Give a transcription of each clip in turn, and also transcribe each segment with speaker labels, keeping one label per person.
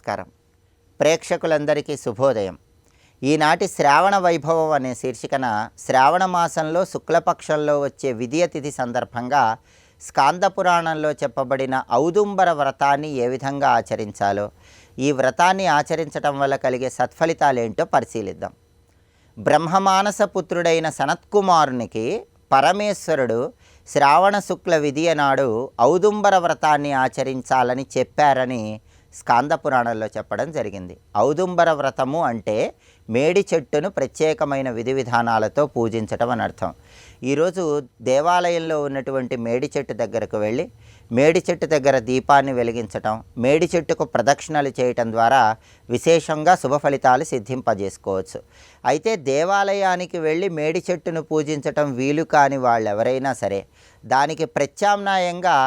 Speaker 1: నమస్కారం. ప్రేక్షకులందరికీ శుభోదయం. ఈనాటి శ్రావణ వైభవం అనే శీర్షికన శ్రావణ మాసంలో శుక్లపక్షంలో వచ్చే విదియ తిథి సందర్భంగా స్కాంద పురాణంలో చెప్పబడిన ఔదుంబర వ్రతాన్ని ఏ విధంగా ఆచరించాలో, ఈ వ్రతాన్ని ఆచరించటం వల్ల కలిగే సత్ఫలితాలేంటో పరిశీలిద్దాం. బ్రహ్మమానస పుత్రుడైన సనత్కుమారునికి పరమేశ్వరుడు శ్రావణ శుక్ల విదియ నాడు ఔదుంబర వ్రతాన్ని ఆచరించాలని చెప్పారని స్కాంద పురాణంలో చెప్పడం జరిగింది. ఔదుంబర వ్రతము అంటే మేడి చెట్టును ప్రత్యేకమైన విధి విధానాలతో పూజించటం అని అర్థం. ఈరోజు దేవాలయంలో ఉన్నటువంటి మేడి చెట్టు దగ్గరకు వెళ్ళి మేడి చెట్టు దగ్గర దీపాన్ని వెలిగించటం, మేడి చెట్టుకు ప్రదక్షిణలు చేయటం ద్వారా విశేషంగా శుభ ఫలితాలు సిద్ధింపజేసుకోవచ్చు. అయితే దేవాలయానికి వెళ్ళి మేడి చెట్టును పూజించటం వీలు కాని వాళ్ళు ఎవరైనా సరే దానికి ప్రత్యామ్నాయంగా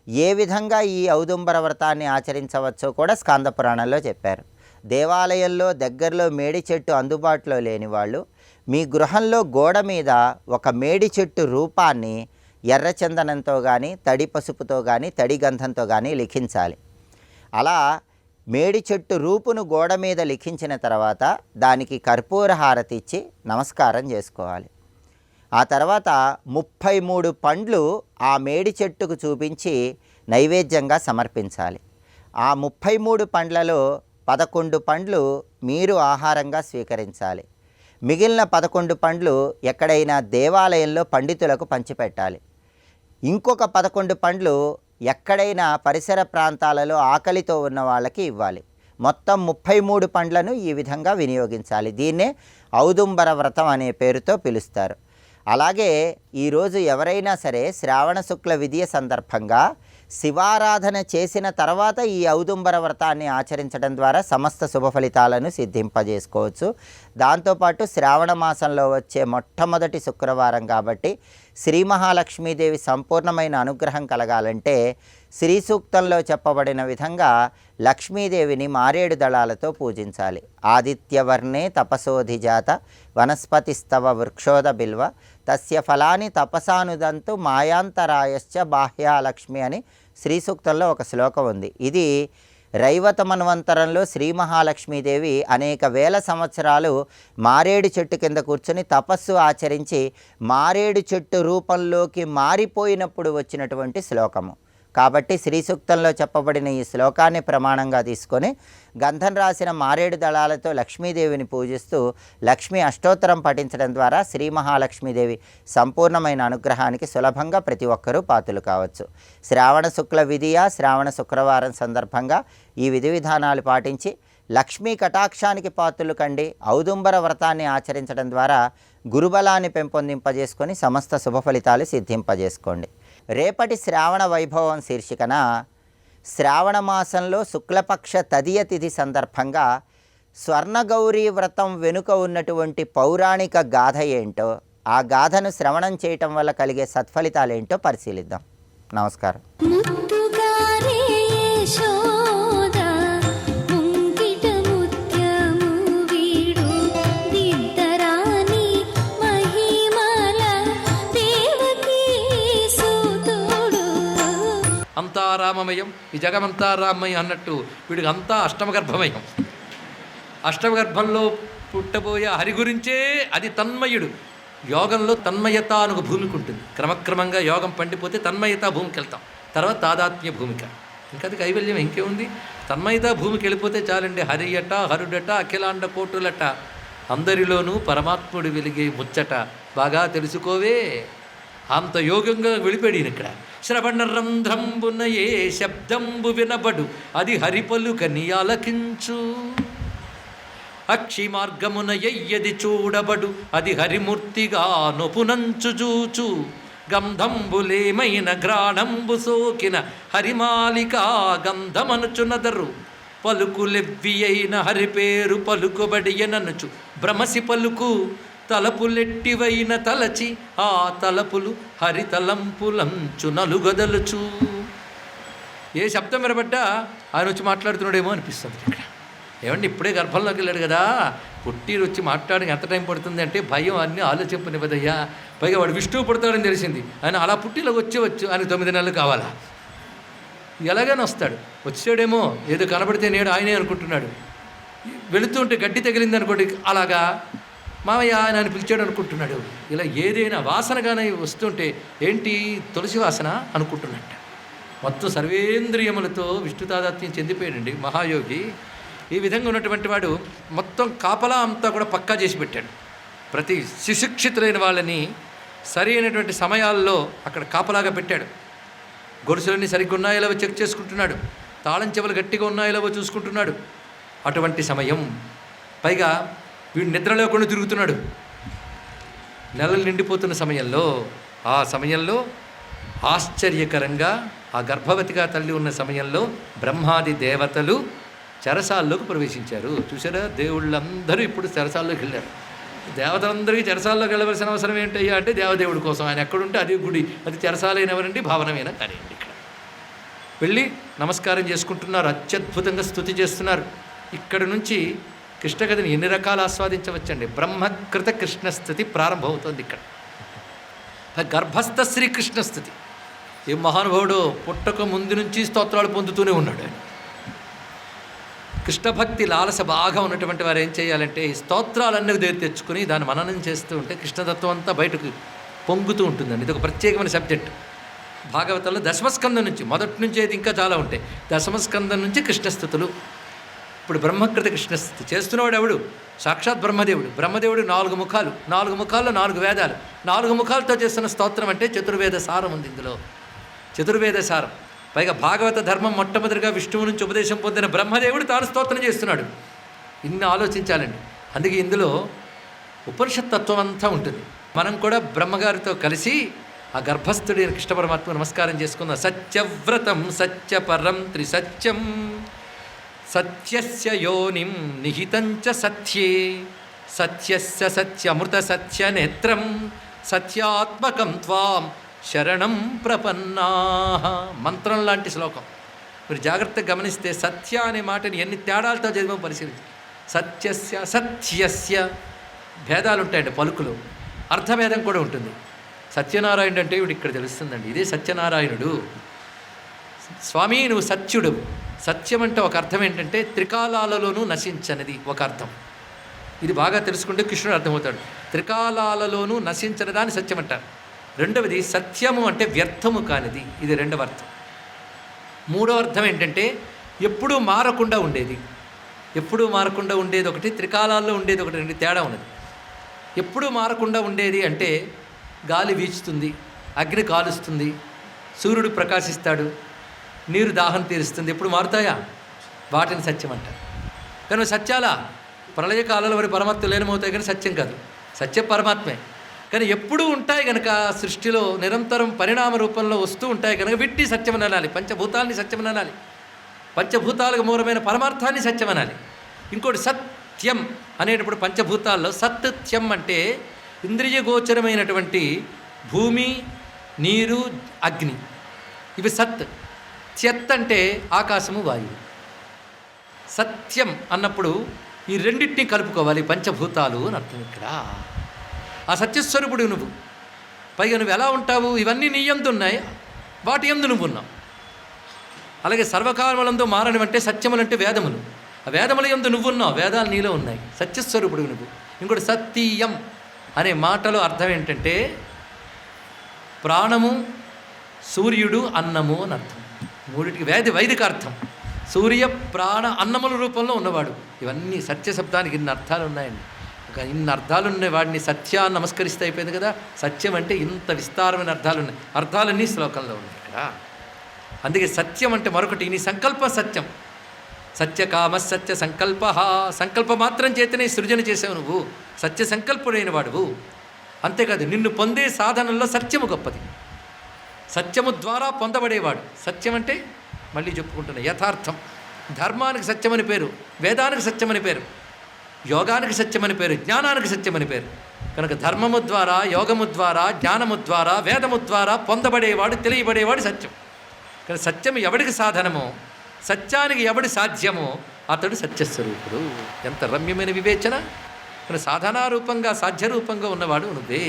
Speaker 1: ఏ విధంగా ఈ ఔదుంబర వ్రతాన్ని ఆచరించవచ్చో కూడా స్కాంద పురాణంలో చెప్పారు. దేవాలయంలో దగ్గరలో మేడి చెట్టు అందుబాటులో లేని వాళ్ళు మీ గృహంలో గోడ మీద ఒక మేడి చెట్టు రూపాన్ని ఎర్రచందనంతో కానీ, తడి పసుపుతో కానీ, తడి గంధంతో కానీ లిఖించాలి. అలా మేడి చెట్టు రూపును గోడ మీద లిఖించిన తర్వాత దానికి కర్పూర హారతి ఇచ్చి నమస్కారం చేసుకోవాలి. ఆ తర్వాత 33 పండ్లు ఆ మేడి చెట్టుకు చూపించి నైవేద్యంగా సమర్పించాలి. ఆ 33 పండ్లలో 11 పండ్లు మీరు ఆహారంగా స్వీకరించాలి. మిగిలిన 11 పండ్లు ఎక్కడైనా దేవాలయంలో పండితులకు పంచిపెట్టాలి. ఇంకొక 11 పండ్లు ఎక్కడైనా పరిసర ప్రాంతాలలో ఆకలితో ఉన్న వాళ్ళకి ఇవ్వాలి. మొత్తం 33 పండ్లను ఈ విధంగా వినియోగించాలి. దీన్నే ఔదుంబర వ్రతం అనే పేరుతో పిలుస్తారు. అలాగే ఈరోజు ఎవరైనా సరే శ్రావణ శుక్ల విదియ సందర్భంగా శివారాధన చేసిన తర్వాత ఈ ఔదుంబర వ్రతాన్ని ఆచరించడం ద్వారా సమస్త శుభ ఫలితాలను సిద్ధింపజేసుకోవచ్చు. దాంతోపాటు శ్రావణ మాసంలో వచ్చే మొట్టమొదటి శుక్రవారం కాబట్టి శ్రీ మహాలక్ష్మీదేవి సంపూర్ణమైన అనుగ్రహం కలగాలంటే శ్రీ సూక్తంలో చెప్పబడిన విధంగా లక్ష్మీదేవిని మారేడు దళాలతో పూజించాలి. ఆదిత్యవర్ణే తపసోధిజాత వనస్పతిస్తవ వృక్షోద బిల్వ తస్య ఫలాని తపసానుదంతు మాయాంతరాయశ్చ బాహ్యాలక్ష్మి అని శ్రీ సూక్తంలో ఒక శ్లోకం ఉంది. ఇది రైవత మన్వంతరంలో శ్రీ మహాలక్ష్మీదేవి అనేక వేల సంవత్సరాలు మారేడు చెట్టు కింద కూర్చొని తపస్సు ఆచరించి మారేడు చెట్టు రూపంలోకి మారిపోయినప్పుడు వచ్చినటువంటి శ్లోకము. కాబట్టి శ్రీ సూక్తంలో చెప్పబడిన ఈ శ్లోకాన్ని ప్రమాణంగా తీసుకొని గంధం రాసిన మారేడు దళాలతో లక్ష్మీదేవిని పూజిస్తూ లక్ష్మీ అష్టోత్తరం పఠించడం ద్వారా శ్రీ మహాలక్ష్మీదేవి సంపూర్ణమైన అనుగ్రహానికి సులభంగా ప్రతి ఒక్కరూ పాత్రులు కావచ్చు. శ్రావణ శుక్ల విదియ శ్రావణ శుక్రవారం సందర్భంగా ఈ విధి విధానాలు పాటించి లక్ష్మీ కటాక్షానికి పాత్రులు కండి. ఔదుంబర వ్రతాన్ని ఆచరించడం ద్వారా గురుబలాన్ని పెంపొందింపజేసుకొని సమస్త శుభ ఫలితాలు సిద్ధింపజేసుకోండి. రేపటి శ్రావణ వైభవం శీర్షికన శ్రావణ మాసంలో శుక్లపక్ష తదియ తిథి సందర్భంగా స్వర్ణగౌరీ వ్రతం వెనుక ఉన్నటువంటి పౌరాణిక గాథ ఏంటో, ఆ గాథను శ్రవణం చేయటం వల్ల కలిగే సత్ఫలితాలేంటో పరిశీలిద్దాం. నమస్కారం.
Speaker 2: అంతా రామమయం, ఈ జగమంతా రామమయం అన్నట్టు వీడికి అంతా అష్టమగర్భమయం. అష్టమగర్భంలో పుట్టబోయే హరి గురించే అది తన్మయుడు. యోగంలో తన్మయత అని ఒక భూమికి ఉంటుంది. క్రమక్రమంగా యోగం పండిపోతే తన్మయత భూమికి వెళ్తాం. తర్వాత తాదాత్మ్య భూమిక, ఇంకా అది కైవల్యం ఇంకేముంది. తన్మయత భూమికి వెళ్ళిపోతే చాలండి. హరియట, హరుడట, అఖిలాండ కోటులట, అందరిలోనూ పరమాత్ముడు వెలిగే ముచ్చట బాగా తెలుసుకోవే. అంత యోగంగా వెళ్ళిపోయాడు ఇక్కడ. శ్రవణ రంధ్రంబున ఏ శబ్దంబు వినబడు అది హరిపలుకని ఆలకించు. అక్షి మార్గమున ఎయ్యది చూడబడు అది హరిమూర్తిగా నొపునంచు జూచు. గంధంబులేమైన గ్రాణంబు సోకిన హరిమాలికా గంధమనుచునదరు. పలుకులెవ్వి అయిన హరిపేరు పలుకుబడియననుచు భ్రమసి పలుకు. తలపులెట్టివైన తలచి ఆ తలపులు హరితలంపులంచు నలుగదలుచు. ఏ శబ్దం వినబడ్డా ఆయన వచ్చి మాట్లాడుతున్నాడేమో అనిపిస్తుంది ఇక్కడ. ఏమండి ఇప్పుడే గర్భంలోకి వెళ్ళాడు కదా, పుట్టిరు వచ్చి మాట్లాడడానికి ఎంత టైం పడుతుంది అంటే భయం అన్నీ ఆలోచింపనివ్వదయ్యా. పైగా వాడు విష్ణువు పుడతాడని తెలిసింది. ఆయన అలా పుట్టిలోకి వచ్చేవచ్చు, ఆయన 9 నెలలు కావాలా? ఎలాగైనా వస్తాడు. వచ్చాడేమో ఏదో కనబడితే నేడు ఆయనే అనుకుంటున్నాడు. వెళుతుంటే గడ్డి తగిలింది అనుకోండి, అలాగా మామయ్య అని పిలిచాడు అనుకుంటున్నాడు. ఇలా ఏదైనా వాసనగానే వస్తుంటే ఏంటి తులసి వాసన అనుకుంటున్నట్ట. మొత్తం సర్వేంద్రియములతో విష్ణు తాదాత్మ్యం చెందిపోయాడండి మహాయోగి. ఈ విధంగా ఉన్నటువంటి వాడు మొత్తం కాపలా అంతా కూడా పక్కా చేసి పెట్టాడు. ప్రతి సుశిక్షితులైన వాళ్ళని సరి అయినటువంటి సమయాల్లో అక్కడ కాపలాగా పెట్టాడు. గొలుసులన్నీ సరిగ్గా ఉన్నాయో చెక్ చేసుకుంటున్నాడు. తాళం చెవులు గట్టిగా ఉన్నాయో చూసుకుంటున్నాడు. అటువంటి సమయం. పైగా వీడు నిద్ర లేకుండా తిరుగుతున్నాడు. నెలలు నిండిపోతున్న సమయంలో, ఆ సమయంలో ఆశ్చర్యకరంగా ఆ గర్భవతిగా తల్లి ఉన్న సమయంలో బ్రహ్మాది దేవతలు చెరసాల్లోకి ప్రవేశించారు. చూసారా, దేవుళ్ళందరూ ఇప్పుడు చెరసాల్లోకి వెళ్ళారు. దేవతలందరికీ చెరసాల్లోకి వెళ్ళవలసిన అవసరం ఏంటయ్యా అంటే దేవదేవుడి కోసం. ఆయన ఎక్కడుంటే అది గుడి, అది చెరసాలైనవరండి, భావనమైనా కానివ్వండి. ఇక్కడ వెళ్ళి నమస్కారం చేసుకుంటున్నారు, అత్యద్భుతంగా స్తుతి చేస్తున్నారు. ఇక్కడ నుంచి కృష్ణకథని ఎన్ని రకాలు ఆస్వాదించవచ్చండి. బ్రహ్మకృత కృష్ణస్థుతి ప్రారంభమవుతుంది ఇక్కడ. గర్భస్థ శ్రీకృష్ణస్థుతి. ఏ మహానుభావుడు పుట్టక ముందు నుంచి స్తోత్రాలు పొందుతూనే ఉన్నాడు ఆయన. కృష్ణభక్తి లాలస బాగా ఉన్నటువంటి వారు ఏం చేయాలంటే ఈ స్తోత్రాలన్నీ తెచ్చుకుని దాన్ని మననం చేస్తూ ఉంటే కృష్ణతత్వం అంతా బయటకు పొంగుతూ ఉంటుందండి. ఇది ఒక ప్రత్యేకమైన సబ్జెక్ట్. భాగవతంలో దశమస్కందం నుంచి, మొదటి నుంచి అయితే ఇంకా చాలా ఉంటాయి. దశమస్కందం నుంచి కృష్ణస్థుతులు. ఇప్పుడు బ్రహ్మకృత కృష్ణస్థుతి చేస్తున్నవాడు ఎవడు? సాక్షాత్ బ్రహ్మదేవుడు. బ్రహ్మదేవుడు 4 ముఖాలు, 4 ముఖాల్లో 4 వేదాలు, 4 ముఖాలతో చేస్తున్న స్తోత్రం అంటే చతుర్వేద సారం ఉంది ఇందులో. చతుర్వేద సారం. పైగా భాగవత ధర్మం మొట్టమొదటిగా విష్ణువు నుంచి ఉపదేశం పొందిన బ్రహ్మదేవుడు తాను స్తోత్రం చేస్తున్నాడు. ఇన్ని ఆలోచించాలండి. అందుకే ఇందులో ఉపనిషత్ తత్వం అంతా ఉంటుంది. మనం కూడా బ్రహ్మగారితో కలిసి ఆ గర్భస్థుడైన కృష్ణ పరమాత్మ నమస్కారం చేసుకుందాం. సత్యవ్రతం సత్యపరం త్రిసత్యం సత్యస్య యోనిం నిహితంచ సత్యే సత్యస్య సత్యమృత సత్య నేత్రం సత్యాత్మకం త్వాం శరణం ప్రపన్నాః. మంత్రం లాంటి శ్లోకం. మీరు జాగ్రత్తగా గమనిస్తే సత్య అనే మాటని ఎన్ని తేడాలతో చదివో పరిశీలించి. సత్యస్య సత్యస్య భేదాలు ఉంటాయండి పలుకులు, అర్థభేదం కూడా ఉంటుంది. సత్యనారాయణుడు అంటే వీడు ఇక్కడ తెలుస్తుందండి. ఇదే సత్యనారాయణుడు. స్వామి నువ్వు సత్యుడు. సత్యం అంటే ఒక అర్థం ఏంటంటే త్రికాలాలలోనూ నశించనిది ఒక అర్థం. ఇది బాగా తెలుసుకుంటే కృష్ణుడు అర్థమవుతాడు. త్రికాలాలలోనూ నశించని దాన్ని సత్యం అంటారు. రెండవది సత్యము అంటే వ్యర్థము కానిది, ఇది రెండవ అర్థం. మూడవ అర్థం ఏంటంటే ఎప్పుడూ మారకుండా ఉండేది. ఎప్పుడూ మారకుండా ఉండేది ఒకటి, త్రికాలాల్లో ఉండేది ఒకటి, రెండు తేడా ఉన్నది. ఎప్పుడూ మారకుండా ఉండేది అంటే గాలి వీచుతుంది, అగ్ని కాలుస్తుంది, సూర్యుడు ప్రకాశిస్తాడు, నీరు దాహం తీరుస్తుంది. ఎప్పుడు మారుతాయా? వాటిని సత్యం అంటారు. కానీ సత్యాలా ప్రళయకాలంలో మరి పరమాత్మ లీనమవుతాయి, కానీ సత్యం కాదు. సత్యం పరమాత్మే. కానీ ఎప్పుడూ ఉంటాయి కనుక సృష్టిలో నిరంతరం పరిణామ రూపంలో వస్తూ ఉంటాయి కనుక వీటిని సత్యమని అనాలి. పంచభూతాలని సత్యమని అనాలి. పంచభూతాలకు మూలమైన పరమార్థాన్ని సత్యమనాలి. ఇంకోటి సత్యం అనేటప్పుడు పంచభూతాల్లో సత్యం అంటే ఇంద్రియగోచరమైనటువంటి భూమి, నీరు, అగ్ని, ఇవి సత్. త్యత్ అంటే ఆకాశము, వాయువు. సత్యం అన్నప్పుడు ఈ రెండింటినీ కలుపుకోవాలి, పంచభూతాలు అని అర్థం ఇక్కడ. ఆ సత్యస్వరూపుడు నువ్వు. పైగా నువ్వు ఎలా ఉంటావు? ఇవన్నీ నీ యందు ఉన్నాయి, వాటి యందు నువ్వు ఉన్నావు. అలాగే సర్వకాలములందు మారనివంటే సత్యములంటే వేదములు. ఆ వేదముల యందు నువ్వున్నావు, వేదాలు నీలో ఉన్నాయి. సత్యస్వరూపుడు నువ్వు. ఇంకోటి సత్యం అనే మాటలో అర్థం ఏంటంటే ప్రాణము, సూర్యుడు, అన్నము అని అర్థం. మూడిటికి వైదిక అర్థం. సూర్య, ప్రాణ, అన్నముల రూపంలో ఉన్నవాడు. ఇవన్నీ సత్య శబ్దానికి ఇన్ని అర్థాలు ఉన్నాయండి. ఇన్ని అర్థాలు ఉన్నాయి. వాడిని సత్యాన్ని నమస్కరిస్తే అయిపోయింది కదా. సత్యం అంటే ఇంత విస్తారమైన అర్థాలు ఉన్నాయి. అర్థాలన్నీ శ్లోకంలో ఉన్నాయి ఇక్కడ. అందుకే సత్యం అంటే మరొకటి నీ సంకల్ప సత్యం. సత్యకామ సత్య సంకల్ప. సంకల్ప మాత్రం చేతనే సృజన చేసావు నువ్వు. సత్య సంకల్పుడైన వాడువు. అంతేకాదు నిన్ను పొందే సాధనల్లో సత్యము గొప్పది. సత్యము ద్వారా పొందబడేవాడు. సత్యం అంటే మళ్ళీ చెప్పుకుంటున్నా యథార్థం. ధర్మానికి సత్యమని పేరు, వేదానికి సత్యమని పేరు, యోగానికి సత్యమని పేరు, జ్ఞానానికి సత్యమని పేరు. కనుక ధర్మము ద్వారా, యోగము ద్వారా, జ్ఞానము ద్వారా, వేదము ద్వారా పొందబడేవాడు, తెలియబడేవాడు సత్యం. కానీ సత్యం ఎవడికి సాధనమో, సత్యానికి ఎవడి సాధ్యమో అతడు సత్యస్వరూపుడు. ఎంత రమ్యమైన వివేచన. కానీ సాధనారూపంగా, సాధ్యరూపంగా ఉన్నవాడు నువ్వే.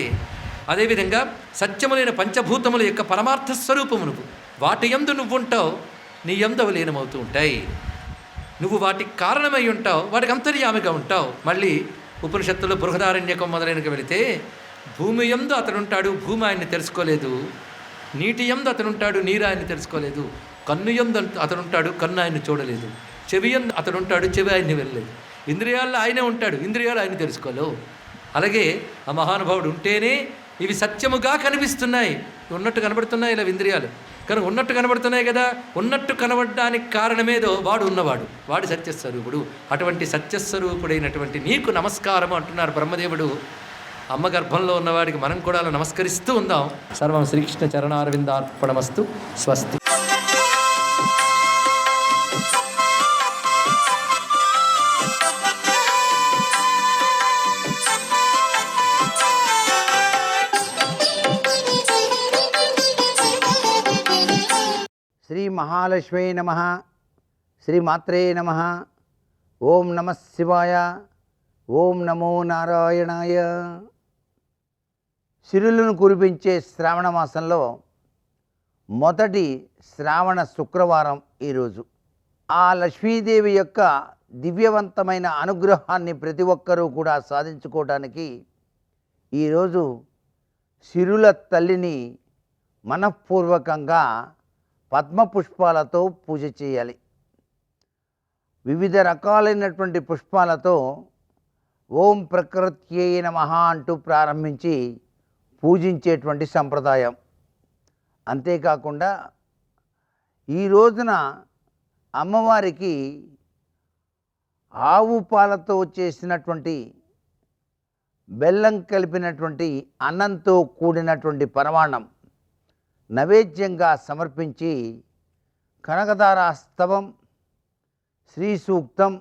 Speaker 2: అదేవిధంగా సత్యములైన పంచభూతముల యొక్క పరమార్థ స్వరూపము నువ్వు. వాటి యందు నువ్వు ఉంటావు. నీ యందు అవి లీనమవుతూ ఉంటాయి. నువ్వు వాటికి కారణమై ఉంటావు, వాటికి అంతర్యామిగా ఉంటావు. మళ్ళీ ఉపనిషత్తులో బృహదారణ్యకం మొదలైనకి వెళితే భూమి యందు అతడుంటాడు, భూమి ఆయన్ని తెలుసుకోలేదు. నీటి యందు అతడుంటాడు, నీరు ఆయన్ని తెలుసుకోలేదు. కన్ను యందు అతడుంటాడు, కన్ను ఆయన్ని చూడలేదు. చెవి యందు అతడుంటాడు, చెవి ఆయన్ని వెళ్ళలేదు. ఇంద్రియాల్లో ఆయనే ఉంటాడు, ఇంద్రియాలు ఆయన్ని తెలుసుకోలేవు. అలాగే ఆ మహానుభావుడు ఉంటేనే ఇవి సత్యముగా కనిపిస్తున్నాయి. ఉన్నట్టు కనబడుతున్నాయి ఇలా ఇంద్రియాలు, కనుక ఉన్నట్టు కనబడుతున్నాయి కదా. ఉన్నట్టు కనబడడానికి కారణమేదో వాడు ఉన్నవాడు, వాడు సత్యస్వరూపుడు. అటువంటి సత్యస్వరూపుడైనటువంటి నీకు నమస్కారము అంటున్నారు బ్రహ్మదేవుడు. అమ్మ గర్భంలో ఉన్నవాడికి మనం కూడా అలా నమస్కరిస్తూ ఉందాం. సర్వం శ్రీకృష్ణ చరణారవిందార్పణమస్తు. స్వస్తి.
Speaker 3: శ్రీ మహాలక్ష్మీ నమః. శ్రీ మాత్రే నమః. ఓం నమః శివాయ. ఓం నమో నారాయణాయ. సిరులను కురిపించే శ్రావణ మాసంలో మొదటి శ్రావణ శుక్రవారం ఈరోజు. ఆ లక్ష్మీదేవి యొక్క దివ్యవంతమైన అనుగ్రహాన్ని ప్రతి ఒక్కరూ కూడా సాధించుకోవడానికి ఈరోజు సిరుల తల్లిని మనఃపూర్వకంగా పద్మపుష్పాలతో పూజ చేయాలి. వివిధ రకాలైనటువంటి పుష్పాలతో ఓం ప్రకృత్యై నమః అంటూ ప్రారంభించి పూజించేటువంటి సంప్రదాయం. అంతేకాకుండా ఈ రోజున అమ్మవారికి ఆవు పాలతో చేసినటువంటి బెల్లం కలిపినటువంటి అన్నంతో కూడినటువంటి పరమాన్నం నైవేద్యంగా సమర్పించి కనకదారాస్తవం, శ్రీ సూక్తం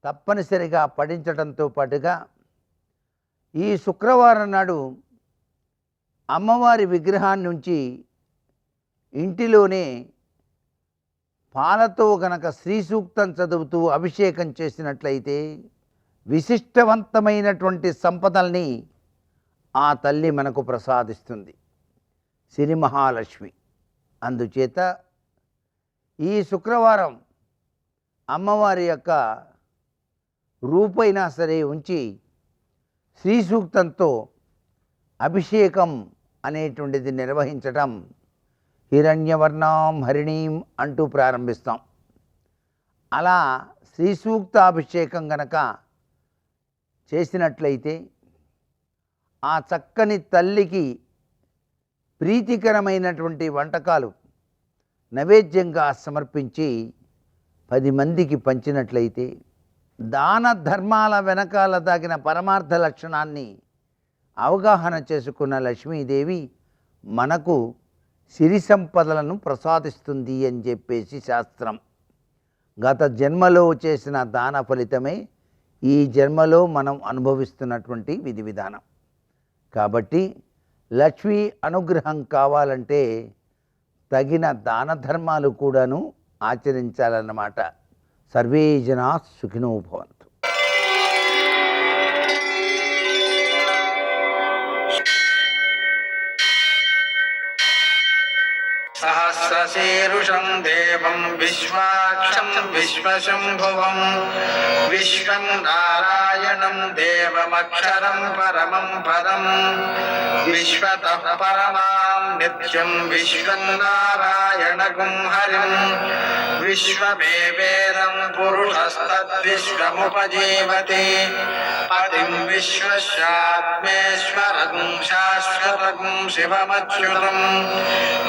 Speaker 3: తప్పనిసరిగా పఠించడంతో పాటుగా ఈ శుక్రవారం నాడు అమ్మవారి విగ్రహాన్ని ఉంచి ఇంటిలోనే పాలతో గనక శ్రీ సూక్తం చదువుతూ అభిషేకం చేసినట్లయితే విశిష్టవంతమైనటువంటి సంపదల్ని ఆ తల్లి మనకు ప్రసాదిస్తుంది, సిరి మహాలక్ష్మి. అందుచేత ఈ శుక్రవారం అమ్మవారి యొక్క రూపైనా సరే ఉంచి శ్రీ సూక్తంతో అభిషేకం అనేటువంటిది నిర్వహించటం హిరణ్యవర్ణాం హరిణీం అంటూ ప్రారంభిస్తాం. అలా శ్రీ సూక్తాభిషేకం గనక చేసినట్లయితే ఆ చక్కని తల్లికి ప్రీతికరమైనటువంటి వంటకాలు నైవేద్యంగా సమర్పించి 10 మందికి పంచినట్లయితే దాన ధర్మాల వెనకాల దాగిన పరమార్థ లక్షణాన్ని అవగాహన చేసుకున్న లక్ష్మీదేవి మనకు సిరి సంపదలను ప్రసాదిస్తుంది అని చెప్పేసి శాస్త్రం. గత జన్మలో చేసిన దాన ఫలితమే ఈ జన్మలో మనం అనుభవిస్తున్నటువంటి విధి విధానం. కాబట్టి లక్ష్మీ అనుగ్రహం కావాలంటే తగిన దాన ధర్మాలు కూడాను ఆచరించాలన్నమాట. సర్వే జనా సుఖినో భవంతు.
Speaker 4: సహస్రశీరుషం దేవం విశ్వాక్షం విశ్వశంభువం విశ్వం నారాయణం దేవమక్షరం పరమం పదం విశ్వతః పరమాం నిత్యం విశ్వం నారాయణగుం హరిం విశ్వమేవేదం పురుషస్తద్విశ్వముపజీవతి పతిం విశ్వస్యాత్మేశ్వరం శాశ్వతం శివమచ్యుతం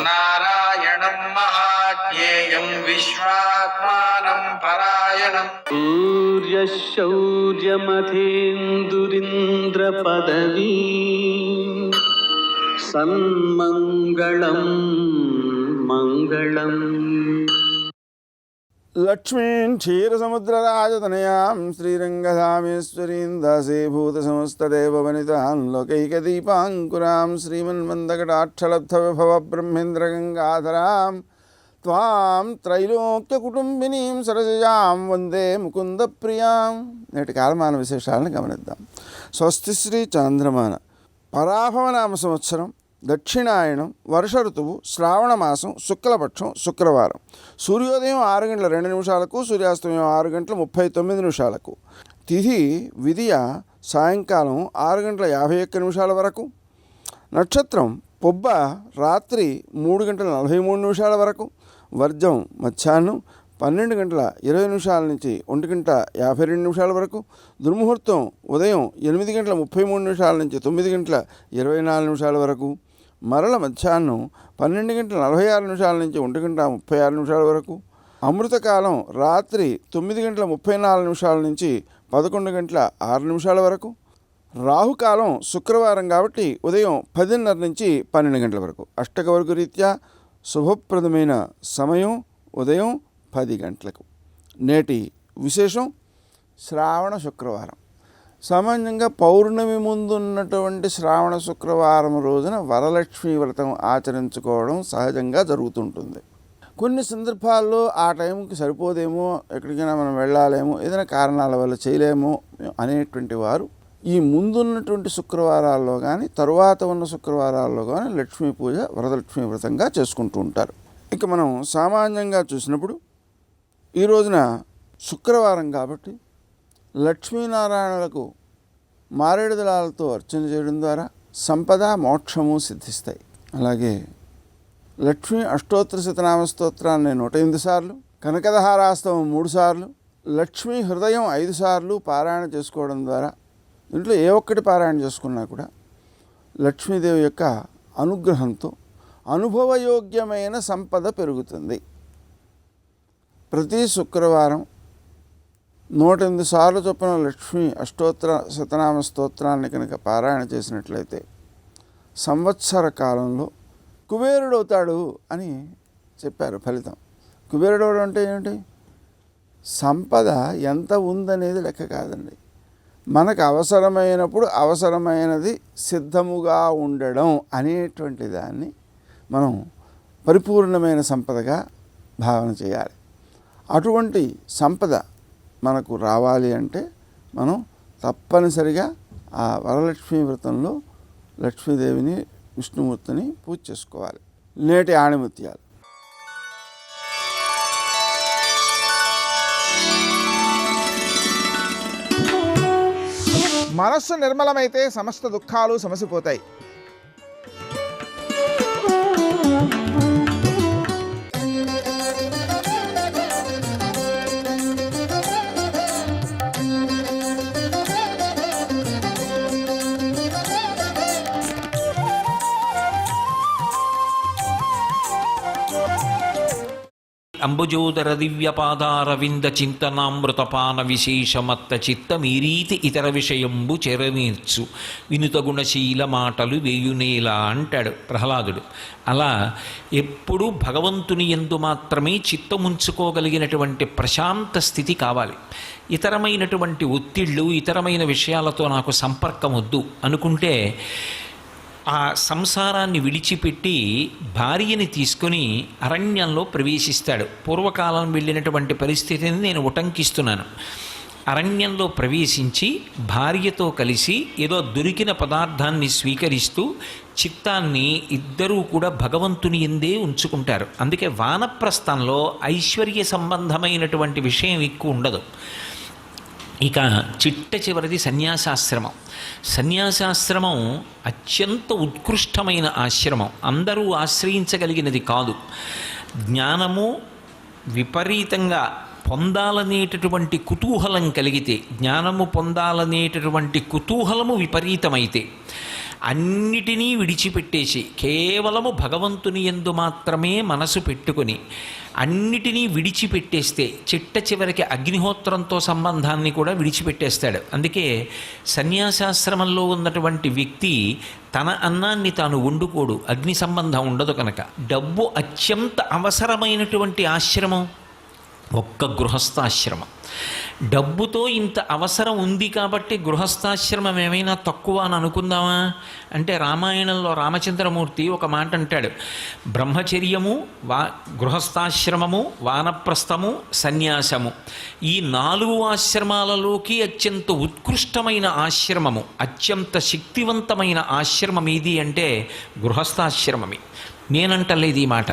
Speaker 4: నారాయణం మహాజ్ఞేయం విశ్వాత్మానం పరాయణం.
Speaker 5: సూర్యశౌర్యమథేందురింద్రపదవీ సన్మంగళం మంగళం.
Speaker 6: లక్ష్మీం క్షీరసముద్రరాజతనయాం శ్రీరంగధామేశ్వరీం దాసీభూతసమస్తదేవవనితాం లోకైకదీపాంకురాం శ్రీమన్మందకటాక్షలబ్ధవిభవబ్రహ్మేంద్రగంగాధరాం త్వాం త్రైలోక్యకుటుంబినీం సరసజాం వందే ముకుందప్రియాం. నేటి కాలమాన విశేషాలను గమనిద్దాం. స్వస్తి శ్రీ చాంద్రమాన పరాభవనామ సంవత్సరం దక్షిణాయనం, వర్ష ఋతువు, శ్రావణ మాసం, శుక్లపక్షం, శుక్రవారం. సూర్యోదయం 6 గంటల 2 నిమిషాలకు, సూర్యాస్తమయం 6 గంటల 39 నిమిషాలకు. తిథి విదియ సాయంకాలం 6 గంటల 51 నిమిషాల వరకు. నక్షత్రం పొబ్బ రాత్రి 3 గంటల 43 నిమిషాల వరకు. వర్జం మధ్యాహ్నం 12 గంటల 20 నిమిషాల నుంచి 1 గంట 52 నిమిషాల వరకు. దుర్ముహూర్తం ఉదయం 8 గంటల 33 నిమిషాల నుంచి 9 గంటల 24 నిమిషాల వరకు. మరల మధ్యాహ్నం 12 గంటల 46 నిమిషాల నుంచి 1 గంట 36 నిమిషాల వరకు. అమృతకాలం రాత్రి 9 గంటల 34 నిమిషాల నుంచి 11 గంటల 6 నిమిషాల వరకు. రాహుకాలం శుక్రవారం కాబట్టి ఉదయం 10:30 నుంచి 12 గంటల వరకు. అష్టకవర్గ రీత్యా శుభప్రదమైన సమయం ఉదయం 10 గంటలకు. నేటి విశేషం శ్రావణ శుక్రవారం. సామాన్యంగా పౌర్ణమి ముందున్నటువంటి శ్రావణ శుక్రవారం రోజున వరలక్ష్మీ వ్రతం ఆచరించుకోవడం సహజంగా జరుగుతుంటుంది. కొన్ని సందర్భాల్లో ఆ టైంకి సరిపోదేమో, ఎక్కడికైనా మనం వెళ్ళాలేమో, ఏదైనా కారణాల వల్ల చేయలేమో అనేటువంటి వారు ఈ ముందున్నటువంటి శుక్రవారాల్లో కానీ తరువాత ఉన్న శుక్రవారాల్లో కానీ లక్ష్మీ పూజ వరదలక్ష్మీ వ్రతంగా చేసుకుంటూ ఉంటారు. ఇక మనం సామాన్యంగా చూసినప్పుడు ఈ రోజున శుక్రవారం కాబట్టి లక్ష్మీనారాయణులకు మారేడు దళాలతో అర్చన చేయడం ద్వారా సంపద మోక్షము సిద్ధిస్తాయి. అలాగే లక్ష్మీ అష్టోత్తర శతనామ స్తోత్రాన్ని 108 సార్లు, కనకదహారాస్తవం 3 సార్లు, లక్ష్మీ హృదయం 5 సార్లు పారాయణ చేసుకోవడం ద్వారా, ఇంట్లో ఏ ఒక్కటి పారాయణ చేసుకున్నా కూడా లక్ష్మీదేవి యొక్క అనుగ్రహంతో అనుభవయోగ్యమైన సంపద పెరుగుతుంది. ప్రతి శుక్రవారం 108 సార్లు చొప్పున లక్ష్మీ అష్టోత్తర శతనామ స్తోత్రాన్ని కనుక పారాయణ చేసినట్లయితే సంవత్సర కాలంలో కుబేరుడు అవుతాడు అని చెప్పారు ఫలితం. కుబేరుడు అంటే ఏమిటి? సంపద ఎంత ఉందనేది లెక్క కాదండి. మనకు అవసరమైనప్పుడు అవసరమైనది సిద్ధముగా ఉండడం అనేటువంటి దాన్ని మనం పరిపూర్ణమైన సంపదగా భావన చేయాలి. అటువంటి సంపద మనకు రావాలి అంటే మనం తప్పనిసరిగా ఆ వరలక్ష్మీ వ్రతంలో లక్ష్మీదేవిని విష్ణుమూర్తిని పూజ చేసుకోవాలి. నేటి ఆణిముత్యాలు.
Speaker 7: మనస్సు నిర్మలమైతే సమస్త దుఃఖాలు సమసిపోతాయి.
Speaker 8: అంబుజోదర దివ్యపాదారవింద చింతనామృతపాన విశేషమత్త చిత్త మీరీతి ఇతర విషయంబు చెరనీర్చు వినుత గుణశీల మాటలు వేయునేలా అంటాడు ప్రహ్లాదుడు. అలా ఎప్పుడూ భగవంతుని యందు మాత్రమే చిత్తముంచుకోగలిగినటువంటి ప్రశాంత స్థితి కావాలి. ఇతరమైనటువంటి ఒత్తిళ్ళు, ఇతరమైన విషయాలతో నాకు సంపర్కం వద్దు అనుకుంటే ఆ సంసారాన్ని విడిచిపెట్టి భార్యని తీసుకొని అరణ్యంలో ప్రవేశిస్తాడు. పూర్వకాలం వెళ్ళినటువంటి పరిస్థితిని నేను ఉటంకిస్తున్నాను. అరణ్యంలో ప్రవేశించి భార్యతో కలిసి ఏదో దొరికిన పదార్థాన్ని స్వీకరిస్తూ చిత్తాన్ని ఇద్దరూ కూడా భగవంతుని యందే ఉంచుకుంటారు. అందుకే వానప్రస్థంలో ఐశ్వర్య సంబంధమైనటువంటి విషయం ఎక్కువ ఉండదు. ఇక చిట్ట చివరిది సన్యాసాశ్రమం. సన్యాసాశ్రమం అత్యంత ఉత్కృష్టమైన ఆశ్రమం. అందరూ ఆశ్రయించగలిగినది కాదు. జ్ఞానము విపరీతంగా పొందాలనేటటువంటి కుతూహలం కలిగితే, జ్ఞానము పొందాలనేటటువంటి కుతూహలము విపరీతమైతే అన్నిటినీ విడిచిపెట్టేసి కేవలము భగవంతుని యందు మాత్రమే మనసు పెట్టుకొని అన్నిటినీ విడిచిపెట్టేస్తే చిట్ట చివరికి అగ్నిహోత్రంతో సంబంధాన్ని కూడా విడిచిపెట్టేస్తాడు. అందుకే సన్యాసాశ్రమంలో ఉన్నటువంటి వ్యక్తి తన అన్నాన్ని తాను వండుకోడు, అగ్ని సంబంధం ఉండదు. కనుక డబ్బు అత్యంత అవసరమైనటువంటి ఆశ్రమం ఒక్క గృహస్థాశ్రమం. డబ్బుతో ఇంత అవసరం ఉంది కాబట్టి గృహస్థాశ్రమం ఏమైనా తక్కువ అని అనుకుందామా అంటే రామాయణంలో రామచంద్రమూర్తి ఒక మాట అంటాడు, బ్రహ్మచర్యము, గృహస్థాశ్రమము, వానప్రస్థము, సన్యాసము, ఈ 4 ఆశ్రమాలలోకి అత్యంత ఉత్కృష్టమైన ఆశ్రమము, అత్యంత శక్తివంతమైన ఆశ్రమం ఏది అంటే గృహస్థాశ్రమమే. నేనంటలేదు ఈ మాట,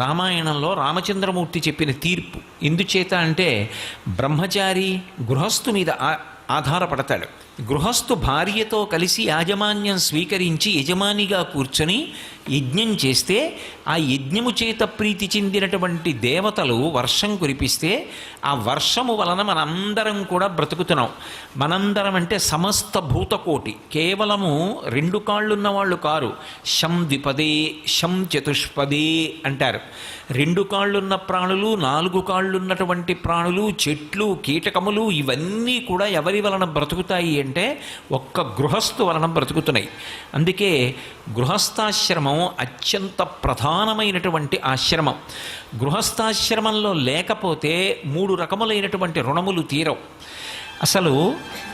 Speaker 8: రామాయణంలో రామచంద్రమూర్తి చెప్పిన తీర్పు. ఎందుచేత అంటే బ్రహ్మచారి గృహస్థు మీద ఆధారపడతాడు. గృహస్థు భార్యతో కలిసి యాజమాన్యం స్వీకరించి యజమానిగా కూర్చొని యజ్ఞం చేస్తే ఆ యజ్ఞము చేత ప్రీతి చెందినటువంటి దేవతలు వర్షం కురిపిస్తే ఆ వర్షము వలన మనందరం కూడా బ్రతుకుతున్నాం. మనందరం అంటే సమస్త భూతకోటి, కేవలము 2 కాళ్ళున్న వాళ్ళు కారు. శం ద్విపదే శం చతుష్పదే అంటారు. 2 కాళ్ళున్న ప్రాణులు, 4 కాళ్ళున్నటువంటి ప్రాణులు, చెట్లు, కీటకములు ఇవన్నీ కూడా ఎవరి వలన బ్రతుకుతాయి అంటే ఒక్క గృహస్థు వలన బ్రతుకుతున్నాయి. అందుకే గృహస్థాశ్రమం అత్యంత ప్రధానమైనటువంటి ఆశ్రమం. గృహస్థాశ్రమంలో లేకపోతే 3 రకములైనటువంటి రుణములు తీరవు. అసలు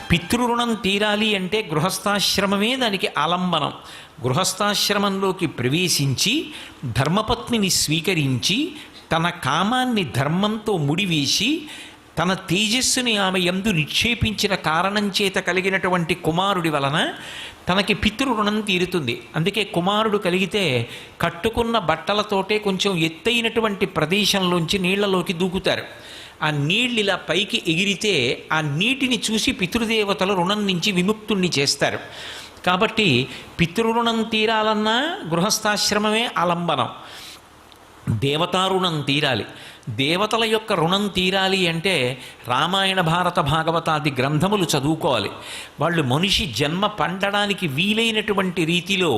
Speaker 8: పితృరుణం తీరాలి అంటే గృహస్థాశ్రమమే దానికి ఆలంబనం. గృహస్థాశ్రమంలోకి ప్రవేశించి ధర్మపత్నిని స్వీకరించి తన కామాన్ని ధర్మంతో ముడివేసి తన తేజస్సుని ఆమె యందు నిక్షేపించిన కారణం చేత కలిగినటువంటి కుమారుడి వలన తనకి పితృరుణం తీరుతుంది. అందుకే కుమారుడు కలిగితే కట్టుకున్న బట్టలతోటే కొంచెం ఎత్తైనటువంటి ప్రదేశంలోంచి నీళ్లలోకి దూకుతారు. ఆ నీళ్ళు ఇలా పైకి ఎగిరితే ఆ నీటిని చూసి పితృదేవతలు రుణం నుంచి విముక్తుణ్ణి చేస్తారు. కాబట్టి పితృరుణం తీరాలన్నా గృహస్థాశ్రమమే ఆలంబనం. దేవతారుణం తీరాలి, దేవతల యొక్క రుణం తీరాలి అంటే రామాయణ భారత భాగవతాది గ్రంథములు చదువుకోవాలి. వాళ్ళు మనిషి జన్మ పండడానికి వీలైనటువంటి రీతిలో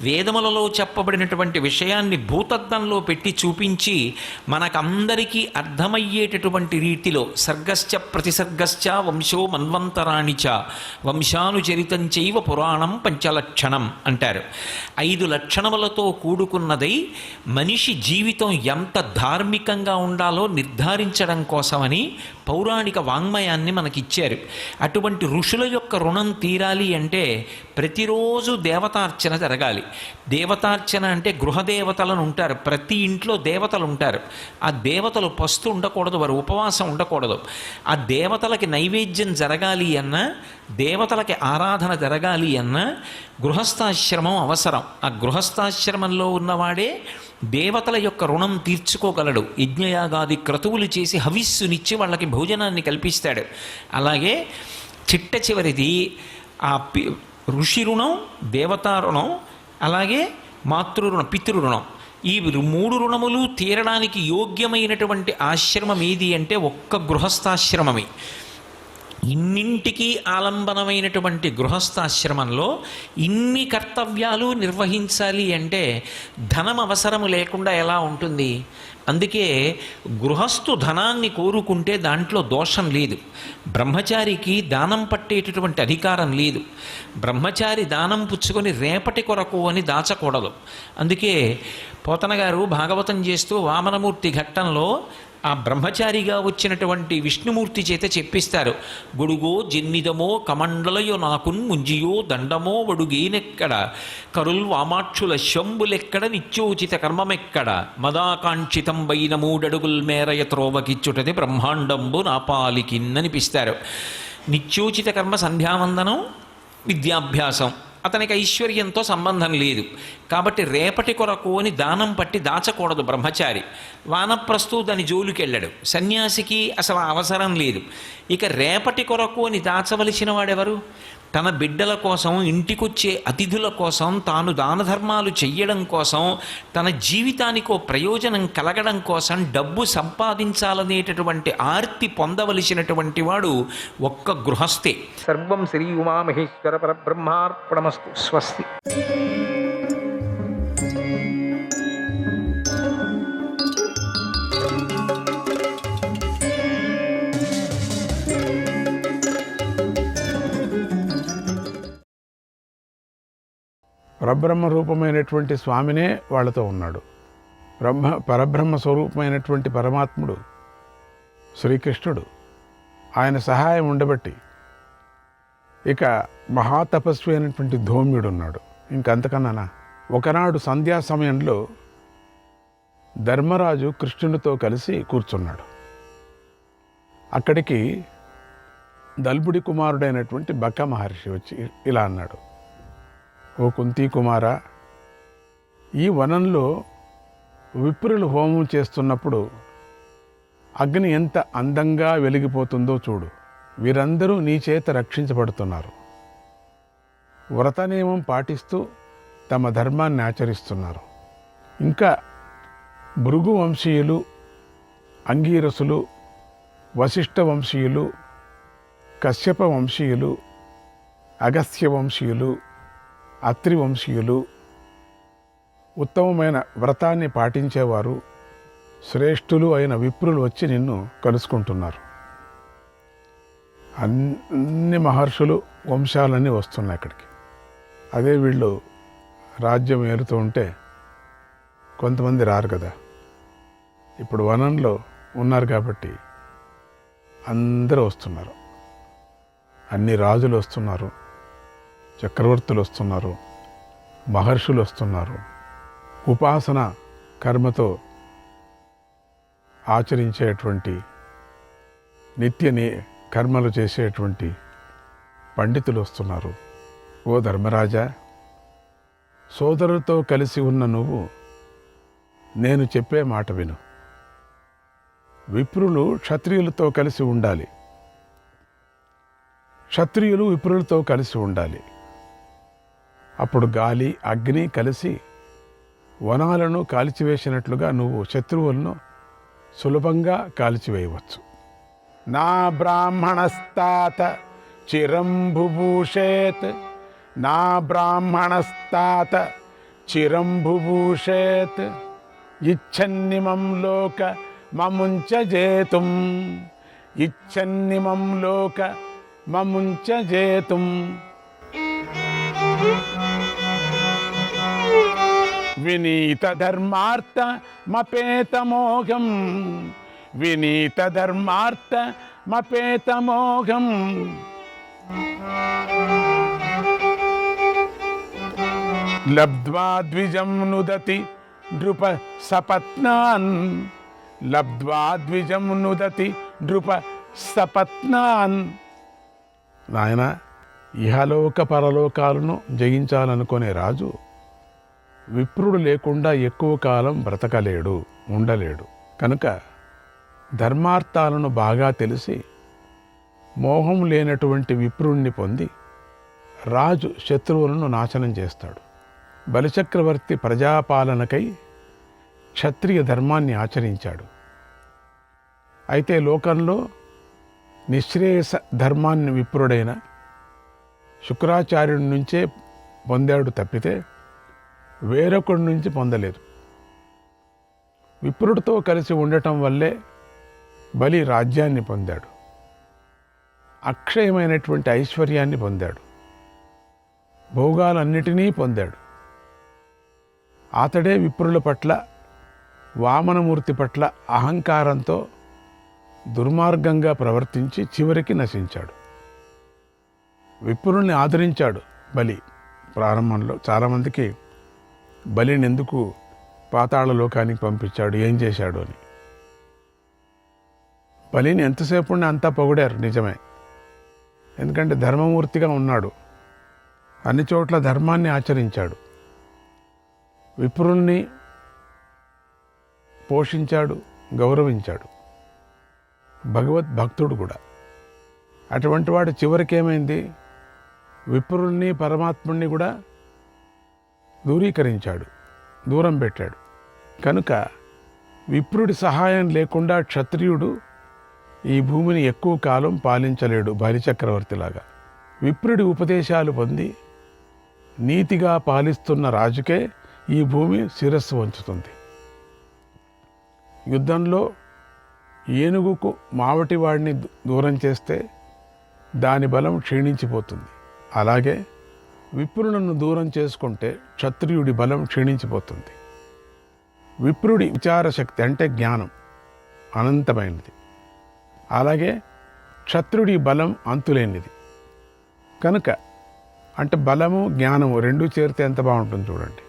Speaker 8: వేదములలో చెప్పబడినటువంటి విషయాన్ని భూతద్దంలో పెట్టి చూపించి మనకందరికీ అర్థమయ్యేటటువంటి రీతిలో సర్గశ్చ ప్రతిసర్గశ్చ వంశో మన్వంతరాణిచ వంశానుచరితంచైవ పురాణం పంచలక్షణం అంటారు. 5 లక్షణములతో కూడుకున్నదై మనిషి జీవితం ఎంత ధార్మికంగా ఉండాలో నిర్ధారించడం కోసమని పౌరాణిక వాంగ్మయాన్ని మనకిచ్చారు. అటువంటి ఋషుల యొక్క రుణం తీరాలి అంటే ప్రతిరోజు దేవతార్చన జరగాలి. దేవతార్చన అంటే గృహదేవతలను ఉంటారు, ప్రతి ఇంట్లో దేవతలు ఉంటారు. ఆ దేవతలు పస్తు ఉండకూడదు, వారు ఉపవాసం ఉండకూడదు. ఆ దేవతలకి నైవేద్యం జరగాలి అన్నా, దేవతలకి ఆరాధన జరగాలి అన్నా గృహస్థాశ్రమం అవసరం. ఆ గృహస్థాశ్రమంలో ఉన్నవాడే దేవతల యొక్క రుణం తీర్చుకోగలడు. యజ్ఞయాగాది క్రతువులు చేసి హవిస్సునిచ్చి వాళ్ళకి భోజనాన్ని కల్పిస్తాడు. అలాగే చిట్ట చివరిది ఆ ఋషి రుణం, దేవతా రుణం, అలాగే మాతృరుణం, పితృరుణం. ఈ 3 రుణములు తీరడానికి యోగ్యమైనటువంటి ఆశ్రమం ఏది అంటే ఒక్క గృహస్థాశ్రమమే. ఇన్నింటికీ ఆలంబనమైనటువంటి గృహస్థాశ్రమంలో ఇన్ని కర్తవ్యాలు నిర్వహించాలి అంటే ధనం అవసరము లేకుండా ఎలా ఉంటుంది? అందుకే గృహస్థు ధనాన్ని కోరుకుంటే దాంట్లో దోషం లేదు. బ్రహ్మచారికి దానం పట్టేటటువంటి అధికారం లేదు. బ్రహ్మచారి దానం పుచ్చుకొని రేపటి కొరకు అని దాచకూడదు. అందుకే పోతన గారు భాగవతం చేస్తూ వామనమూర్తి ఘట్టంలో ఆ బ్రహ్మచారిగా వచ్చినటువంటి విష్ణుమూర్తి చేత చెప్పిస్తారు. గొడుగో జన్నిదమో కమండలయో నాకున్ ముంజియో దండమో వడుగేనెక్కడ కరుల్ వామాక్షుల శంబులెక్కడ నిత్యోచిత కర్మమెక్కడ మదాకాంక్షితం బైన 3 అడుగుల మేరయ త్రోవకిచ్చుటది బ్రహ్మాండంబు నాపాలికిన్ననిపిస్తారు. నిత్యోచిత కర్మ సంధ్యావందనం, విద్యాభ్యాసం, అతనికి ఐశ్వర్యంతో సంబంధం లేదు. కాబట్టి రేపటి కొరకు అని దానం పట్టి దాచకూడదు బ్రహ్మచారి. వానప్రస్థు దాని జోలికి వెళ్ళాడు. సన్యాసికి అసలు అవసరం లేదు. ఇక రేపటి కొరకు అని దాచవలసిన వాడెవరు? తన బిడ్డల కోసం, ఇంటికొచ్చే అతిథుల కోసం, తాను దాన ధర్మాలు చెయ్యడం కోసం, తన జీవితానికో ప్రయోజనం కలగడం కోసం డబ్బు సంపాదించాలనేటటువంటి ఆర్తి పొందవలసినటువంటి వాడు ఒక్క గృహస్థే.
Speaker 9: సర్వం శ్రీ ఉమామహేశ్వర పరబ్రహ్మార్పణమస్తు. స్వస్తి.
Speaker 10: పరబ్రహ్మ రూపమైనటువంటి స్వామినే వాళ్ళతో ఉన్నాడు. పరబ్రహ్మ స్వరూపమైనటువంటి పరమాత్ముడు శ్రీకృష్ణుడు ఆయన సహాయం ఉండబట్టి ఇక మహాతపస్వి అయినటువంటి ధౌమ్యుడు ఉన్నాడు. ఇంకంతకన్నానా, ఒకనాడు సంధ్యా సమయంలో ధర్మరాజు కృష్ణునితో కలిసి కూర్చున్నాడు. అక్కడికి దల్భుడి కుమారుడైనటువంటి బక్క మహర్షి వచ్చి ఇలా అన్నాడు, ఓ కుంతీ కుమార, ఈ వనంలో విప్రులు హోమం చేస్తున్నప్పుడు అగ్ని ఎంత అందంగా వెలిగిపోతుందో చూడు. వీరందరూ నీ చేత రక్షించబడుతున్నారు. వ్రత నియమం పాటిస్తూ తమ ధర్మాన్ని ఆచరిస్తున్నారు. ఇంకా భృగు వంశీయులు, అంగీరసులు, వశిష్ఠ వంశీయులు, కశ్యప వంశీయులు, అగస్త్య వంశీయులు, అత్రి వంశీయులు, ఉత్తమమైన వ్రతాన్ని పాటించేవారు, శ్రేష్ఠులు అయిన విప్రులు వచ్చి నిన్ను కలుసుకుంటున్నారు. అన్ని మహర్షులు వంశాలన్నీ వస్తున్నాయి అక్కడికి. అదే వీళ్ళు రాజ్యం ఏలుతూ ఉంటే కొంతమంది రారు కదా. ఇప్పుడు వనంలో ఉన్నారు కాబట్టి అందరూ వస్తున్నారు. అన్ని రాజులు వస్తున్నారు, చక్రవర్తులు వస్తున్నారు, మహర్షులు వస్తున్నారు. ఉపాసన కర్మతో ఆచరించేటువంటి నిత్య కర్మలు చేసేటువంటి పండితులు వస్తున్నారు. ఓ ధర్మరాజా, సోదరులతో కలిసి ఉన్న నువ్వు నేను చెప్పే మాట విను. విప్రులు క్షత్రియులతో కలిసి ఉండాలి, క్షత్రియులు విప్రులతో కలిసి ఉండాలి. అప్పుడు గాలి అగ్ని కలిసి వనాలను కాల్చివేసినట్లుగా నువ్వు శత్రువులను సులభంగా కాల్చివేయవచ్చు. నా బ్రాహ్మణస్తాత చిరం బుభూషేత్, నా బ్రాహ్మణస్తాత చిరం బుభూషేత్, ఇచ్చన్నిమం లోక మముంచ జేతుం, ఇచ్చన్నిమం లోక మముంచ జేతుం. వినీత ధర్మార్థ మపేతమోఘం, వినీత ధర్మార్థ మపేతమోఘం. లబ్ధ్వా ద్విజం నుదతి నృప సపత్నాన్, లబ్ధ్వా ద్విజం నుదతి నృప సపత్నాన్. నాయన, ఇహలోక పరలోకాలను జయించాలనుకునే రాజు విప్రుడు లేకుండా ఎక్కువ కాలం బ్రతకలేడు, ఉండలేడు. కనుక ధర్మార్థాలను బాగా తెలిసి మోహం లేనటువంటి విప్రుణ్ణి పొంది రాజు శత్రువులను నాశనం చేస్తాడు. బలిచక్రవర్తి ప్రజాపాలనకై క్షత్రియ ధర్మాన్ని ఆచరించాడు. అయితే లోకంలో నిశ్రేయస ధర్మాన్ని విప్రుడైన శుక్రాచార్యుడి నుంచే పొందాడు తప్పితే వేరొకడి నుంచి పొందలేదు. విప్రుడితో కలిసి ఉండటం వల్లే బలి రాజ్యాన్ని పొందాడు, అక్షయమైనటువంటి ఐశ్వర్యాన్ని పొందాడు, భోగాలన్నిటినీ పొందాడు. అతడే విప్రుల పట్ల, వామనమూర్తి పట్ల అహంకారంతో దుర్మార్గంగా ప్రవర్తించి చివరికి నశించాడు. విప్రుల్ని ఆదరించాడు బలి. ప్రారంభంలో చాలామందికి బలిని ఎందుకు పాతాళ లోకానికి పంపించాడు, ఏం చేశాడు అని. బలిని ఎంతసేపు అంతా పొగిడారు, నిజమే. ఎందుకంటే ధర్మమూర్తిగా ఉన్నాడు, అన్ని చోట్ల ధర్మాన్ని ఆచరించాడు, విప్రుల్ని పోషించాడు, గౌరవించాడు, భగవద్భక్తుడు కూడా. అటువంటి వాడు చివరికి ఏమైంది, విప్రుల్ని పరమాత్ముడిని కూడా దూరీకరించాడు, దూరం పెట్టాడు. కనుక విప్రుడి సహాయం లేకుండా క్షత్రియుడు ఈ భూమిని ఎక్కువ కాలం పాలించలేడు. బలిచక్రవర్తిలాగా విప్రుడి ఉపదేశాలు పొంది నీతిగా పాలిస్తున్న రాజుకే ఈ భూమి శిరస్సు వంచుతుంది. యుద్ధంలో ఏనుగుకు మావటి వాడిని దూరం చేస్తే దాని బలం క్షీణించిపోతుంది. అలాగే విప్రులను దూరం చేసుకుంటే క్షత్రియుడి బలం క్షీణించిపోతుంది. విప్రుడి విచారశక్తి అంటే జ్ఞానం అనంతమైనది. అలాగే క్షత్రుడి బలం అంతులేనిది కనుక, అంటే బలము జ్ఞానము రెండూ చేరితే ఎంత బాగుంటుంది చూడండి.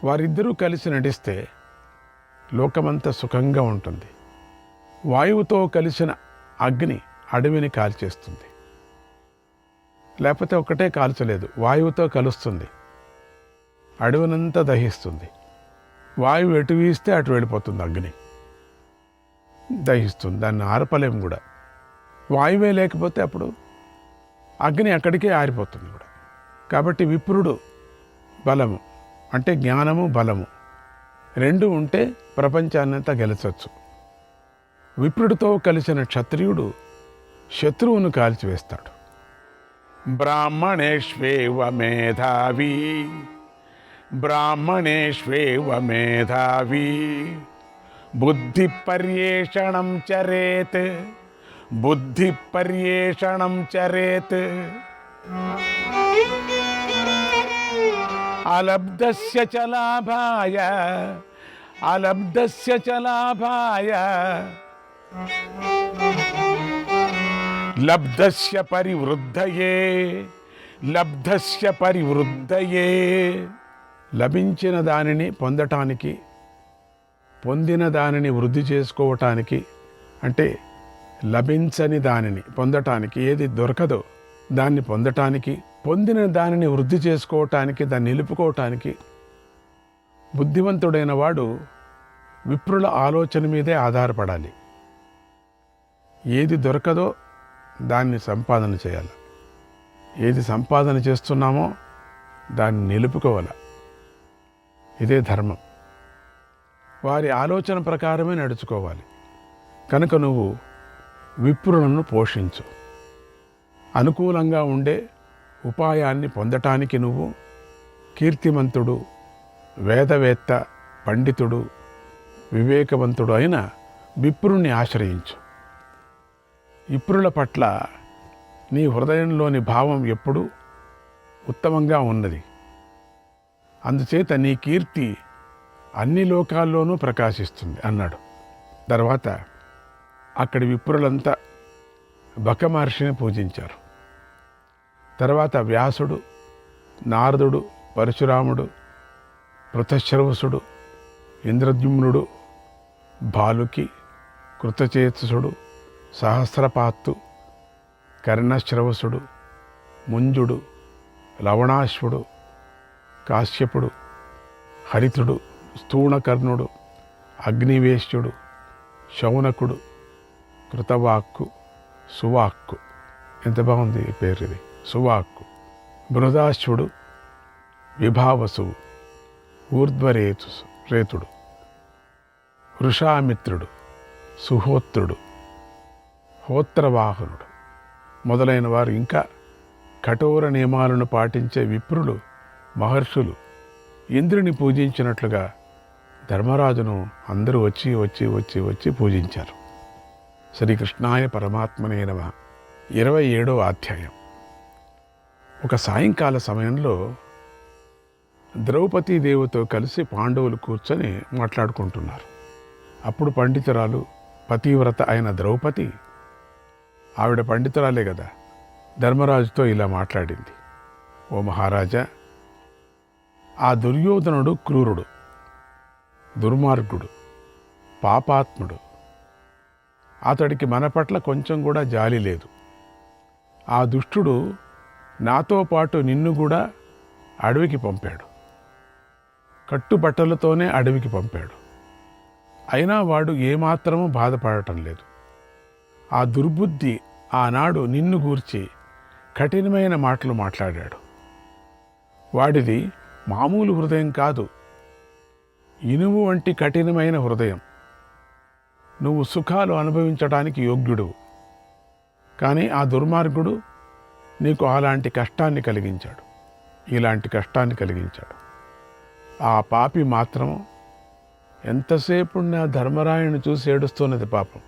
Speaker 10: వారిద్దరూ కలిసి నడిస్తే లోకమంతా సుఖంగా ఉంటుంది. వాయువుతో కలిసిన అగ్ని అడవిని కాల్చేస్తుంది, లేకపోతే ఒకటే కాల్చలేదు, వాయువుతో కలుస్తుంది, అడవినంతా దహిస్తుంది. వాయువు ఎటు వీస్తే అటు వెళ్ళిపోతుంది, అగ్ని దహిస్తుంది, దాన్ని ఆర్పలేం కూడా. వాయువే లేకపోతే అప్పుడు అగ్ని అక్కడికే ఆరిపోతుంది కూడా. కాబట్టి విప్రుడు బలము అంటే జ్ఞానము బలము రెండు ఉంటే ప్రపంచాన్నంతా గెలచవచ్చు. విప్రుడితో కలిసిన క్షత్రియుడు శత్రువును కాల్చివేస్తాడు. బ్రాహ్మణేష్వేవ మేధావి, బ్రాహ్మణేష్వేవ మేధావి బుద్ధి పర్యేషణం చరేత్, బుద్ధి పర్యేషణం చరేత్. అలబ్ధస్య చ లాభాయ, అలబ్ధస్య చ లాభాయ లబ్ధస్య పరివృద్ధయే, లబ్ధస్య పరివృద్ధయే. లభించిన దానిని పొందటానికి, పొందిన దానిని వృద్ధి చేసుకోవటానికి, అంటే లభించని దానిని పొందటానికి, ఏది దొరకదో దాన్ని పొందటానికి, పొందిన దానిని వృద్ధి చేసుకోవటానికి, దాన్ని నిలుపుకోవటానికి బుద్ధివంతుడైన వాడు విప్రుల ఆలోచన మీదే ఆధారపడాలి. ఏది దొరకదో దాన్ని సంపాదన చేయాలి, ఏది సంపాదన చేస్తున్నామో దాన్ని నిలుపుకోవాలి. ఇదే ధర్మం. వారి ఆలోచన ప్రకారమే నడుచుకోవాలి. కనుక నువ్వు విప్రులను పోషించు. అనుకూలంగా ఉండే ఉపాయాన్ని పొందటానికి నువ్వు కీర్తిమంతుడు, వేదవేత్త, పండితుడు, వివేకవంతుడు అయిన విప్రుని ఆశ్రయించు. విప్రుల పట్ల నీ హృదయంలోని భావం ఎప్పుడూ ఉత్తమంగా ఉన్నది. అందుచేత నీ కీర్తి అన్ని లోకాల్లోనూ ప్రకాశిస్తుంది అన్నాడు. తర్వాత అక్కడి విప్రులంతా బక మహర్షిని పూజించారు. తర్వాత వ్యాసుడు, నారదుడు, పరశురాముడు, పృథశ్రవసుడు, ఇంద్రద్యుమ్నుడు, బాలుకి, కృతచేతసుడు, సహస్రపాత్తు, కర్ణశ్రవసుడు, ముంజుడు, లవణాశ్వుడు, కాశ్యపుడు, హరితుడు, స్థూణకర్ణుడు, అగ్నివేశ్యుడు, శౌనకుడు, కృతవాక్కు, సువాక్కు. ఎంత బాగుంది ఈ పేరు ఇది, సువాక్కు, బృహదాశ్వుడు, విభావసువు, ఊర్ధ్వరేతుడు, వృషామిత్రుడు, సుహోత్రుడు, హోత్రవాహనుడు మొదలైన వారు, ఇంకా కఠోర నియమాలను పాటించే విప్రులు, మహర్షులు ఇంద్రుని పూజించినట్లుగా ధర్మరాజును అందరూ వచ్చి వచ్చి వచ్చి వచ్చి పూజించారు. శ్రీకృష్ణాయ పరమాత్మనే నమః. 27వ అధ్యాయం. ఒక సాయంకాల సమయంలో ద్రౌపదీదేవితో కలిసి పాండవులు కూర్చొని మాట్లాడుకుంటున్నారు. అప్పుడు పండితురాలు, పతివ్రత అయిన ద్రౌపది, ఆవిడ పండితురాలే కదా, ధర్మరాజుతో ఇలా మాట్లాడింది. ఓ మహారాజా, ఆ దుర్యోధనుడు క్రూరుడు, దుర్మార్గుడు, పాపాత్ముడు. అతడికి మన పట్ల కొంచెం కూడా జాలి లేదు. ఆ దుష్టుడు నాతో పాటు నిన్ను కూడా అడవికి పంపాడు, కట్టుబట్టలతోనే అడవికి పంపాడు. అయినా వాడు ఏమాత్రమూ బాధపడటం లేదు. ఆ దుర్బుద్ధి ఆనాడు నిన్ను గూర్చి కఠినమైన మాటలు మాట్లాడాడు. వాడిది మామూలు హృదయం కాదు, ఇనుము వంటి కఠినమైన హృదయం. నువ్వు సుఖాలు అనుభవించడానికి యోగ్యుడు, కానీ ఆ దుర్మార్గుడు నీకు అలాంటి కష్టాన్ని కలిగించాడు, ఇలాంటి కష్టాన్ని కలిగించాడు. ఆ పాపి మాత్రం ఎంతసేపు నా ధర్మరాయుని చూసి ఏడుస్తున్నది పాపం.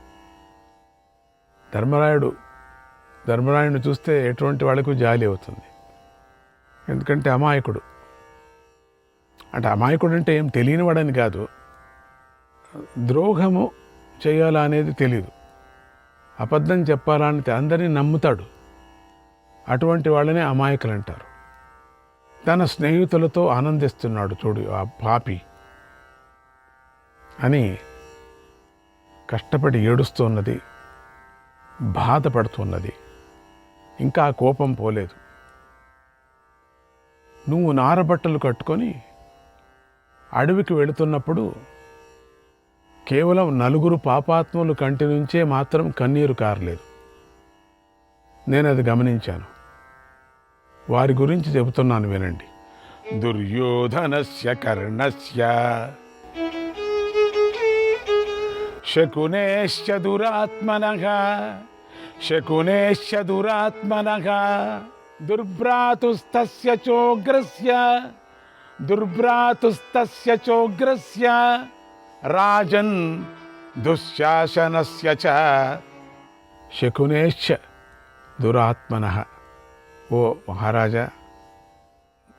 Speaker 10: ధర్మరాయుని చూస్తే ఎటువంటి వాళ్ళకు జాలి అవుతుంది. ఎందుకంటే అమాయకుడు. అంటే అమాయకుడు అంటే ఏం తెలియనివాడని కాదు, ద్రోహము చేయాలా అనేది తెలియదు. అబద్ధం చెప్పాలని అందరినీ నమ్ముతాడు. అటువంటి వాళ్ళనే అమాయకులు అంటారు. తన స్నేహితులతో ఆనందిస్తున్నాడు చూడు ఆ పాపి అని కష్టపడి ఏడుస్తున్నది, బాధపడుతున్నది. ఇంకా ఆ కోపం పోలేదు. నువ్వు నారబట్టలు కట్టుకొని అడవికి వెళుతున్నప్పుడు కేవలం 4 పాపాత్ములు కంటి నుంచే మాత్రం కన్నీరు కారలేదు. నేను అది గమనించాను. వారి గురించి చెబుతున్నాను వినండి. దుర్యోధనస్య కర్ణస్య శకునేశ్చ దురాత్మనః దుర్భ్రాతుస్తస్య చోగ్రస్య రాజన్ దుశ్శాసనస్య చ. శకునేశ్చ దురాత్మనః. ఓ మహారాజా,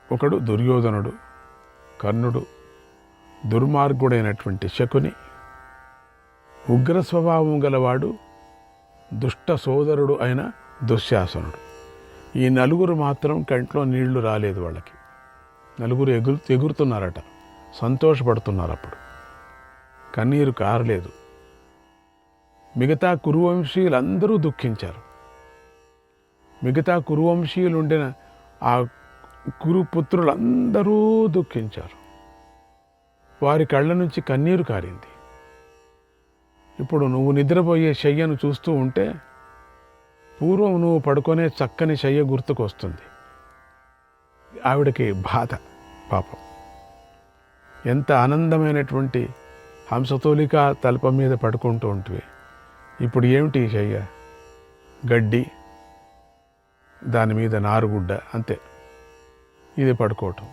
Speaker 10: ఒకడు దుర్యోధనుడు, కర్ణుడు, దుర్మార్గుడైనటువంటి శకుని, ఉగ్ర స్వభావం గలవాడు, దుష్ట సోదరుడు అయిన దుశ్శాసనుడు. ఈ 4 మాత్రం కంట్లో నీళ్లు రాలేదు వాళ్ళకి. 4 ఎగురుతున్నారట, సంతోషపడుతున్నారు. అప్పుడు కన్నీరు కారలేదు. మిగతా కురువంశీయులందరూ దుఃఖించారు. మిగతా కురువంశీయులు ఉండిన ఆ కురుపుత్రులందరూ దుఃఖించారు. వారి కళ్ళ నుంచి కన్నీరు కారింది. ఇప్పుడు నువ్వు నిద్రపోయే శయ్యను చూస్తూ ఉంటే పూర్వం నువ్వు పడుకునే చక్కని శయ్య గుర్తుకొస్తుంది. ఆవిడకి బాధ, పాపం. ఎంత ఆనందమైనటువంటి హంసతూలిక తల్పం మీద పడుకుంటూ ఉంటివి. ఇప్పుడు ఏమిటి శయ్య? గడ్డి, దాని మీద నారుగుడ్డ, అంతే. ఇది పడుకోవటం.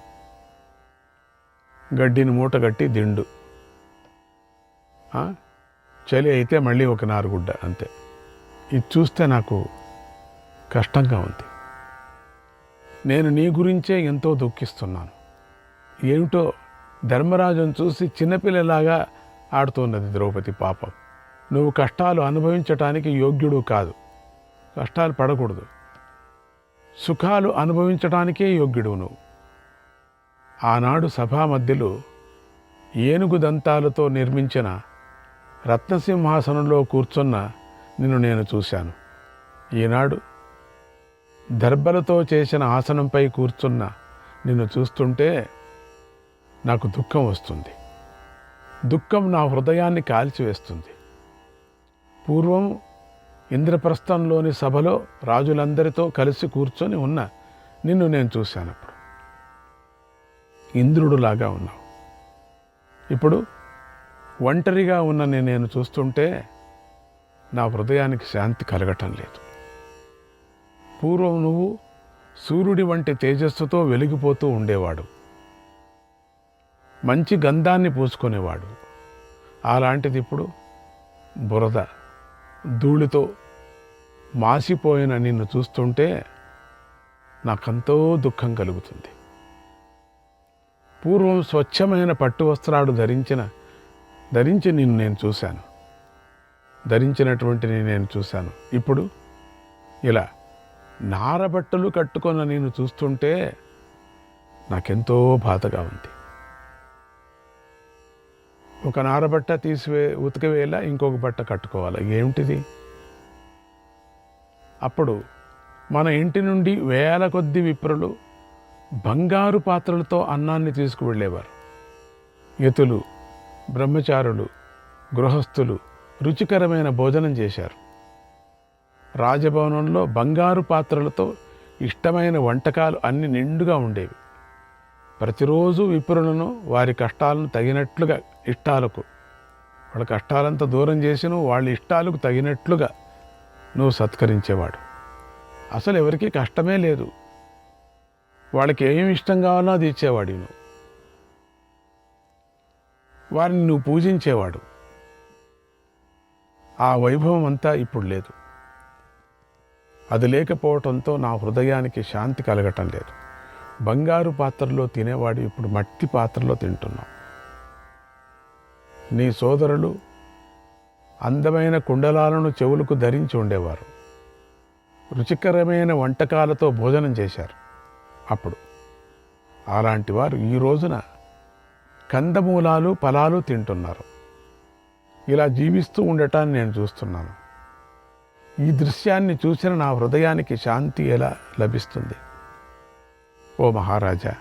Speaker 10: గడ్డిని మూటగట్టి దిండు, చలి అయితే మళ్ళీ ఒక నారుగుడ్డ, అంతే. ఇది చూస్తే నాకు కష్టంగా ఉంది. నేను నీ గురించే ఎంతో దుఃఖిస్తున్నాను. ఏమిటో ధర్మరాజును చూసి చిన్నపిల్లలాగా ఆడుతున్నది ద్రౌపది. పాపం, నువ్వు కష్టాలు అనుభవించటానికి యోగ్యుడు కాదు. కష్టాలు పడకూడదు. సుఖాలు అనుభవించటానికే యోగ్యుడు నువ్వు. ఆనాడు సభా మధ్యలో ఏనుగు దంతాలతో నిర్మించిన రత్నసింహాసనంలో కూర్చున్న నిన్ను నేను చూశాను. ఈనాడు దర్భలతో చేసిన ఆసనంపై కూర్చున్న నిన్ను చూస్తుంటే నాకు దుఃఖం వస్తుంది. దుఃఖం నా హృదయాన్ని కాల్చివేస్తుంది. పూర్వం ఇంద్రప్రస్థంలోని సభలో రాజులందరితో కలిసి కూర్చొని ఉన్న నిన్ను నేను చూశానప్పుడు ఇంద్రుడులాగా ఉన్నావు. ఇప్పుడు ఒంటరిగా ఉన్న నేను చూస్తుంటే నా హృదయానికి శాంతి కలగటం లేదు. పూర్వం నువ్వు సూర్యుడి వంటి తేజస్సుతో వెలిగిపోతూ ఉండేవాడు. మంచి గంధాన్ని పూసుకునేవాడు. అలాంటిది ఇప్పుడు బురద, ధూళితో మాసిపోయిన నిన్ను చూస్తుంటే నాకెంతో దుఃఖం కలుగుతుంది. పూర్వం స్వచ్ఛమైన పట్టు వస్త్రాలు ధరించి నిన్ను నేను చూశాను. ధరించినటువంటిని నేను చూశాను. ఇప్పుడు ఇలా నారబట్టలు కట్టుకున్న నేను చూస్తుంటే నాకెంతో బాధగా ఉంది. ఒక నారబట్ట ఉతికివేలా ఇంకొక బట్ట కట్టుకోవాలి. ఏమిటిది? అప్పుడు మన ఇంటి నుండి వేల కొద్ది విప్రులు బంగారు పాత్రలతో అన్నాన్ని తీసుకువెళ్ళేవారు. యతులు, బ్రహ్మచారులు, గృహస్థులు రుచికరమైన భోజనం చేశారు. రాజభవనంలో బంగారు పాత్రలతో ఇష్టమైన వంటకాలు అన్ని నిండుగా ఉండేవి. ప్రతిరోజు విప్రులను వారి కష్టాలను తగినట్లుగా, ఇష్టాలకు, వాళ్ళ కష్టాలంతా దూరం చేసి నువ్వు వాళ్ళ ఇష్టాలకు తగినట్లుగా నువ్వు సత్కరించేవాడు. అసలు ఎవరికి కష్టమే లేదు. వాళ్ళకి ఏమి ఇష్టం కావాలో అది ఇచ్చేవాడు. నువ్వు వారిని నువ్వు పూజించేవాడు. ఆ వైభవం అంతా ఇప్పుడు లేదు. అది లేకపోవటంతో నా హృదయానికి శాంతి కలగటం లేదు. బంగారు పాత్రలో తినేవాడు ఇప్పుడు మట్టి పాత్రలో తింటున్నావు. నీ సోదరులు అందమైన కుండలాలను చెవులకు ధరించి ఉండేవారు. రుచికరమైన వంటకాలతో భోజనం చేశారు అప్పుడు. అలాంటి వారు ఈ రోజున కందమూలాలు ఫలాలు తింటున్నారు. ఇలా జీవిస్తూ ఉండటాన్ని నేను చూస్తున్నాను. ఈ దృశ్యాన్ని చూసిన నా హృదయానికి శాంతి ఎలా లభిస్తుంది? ఓ మహారాజా,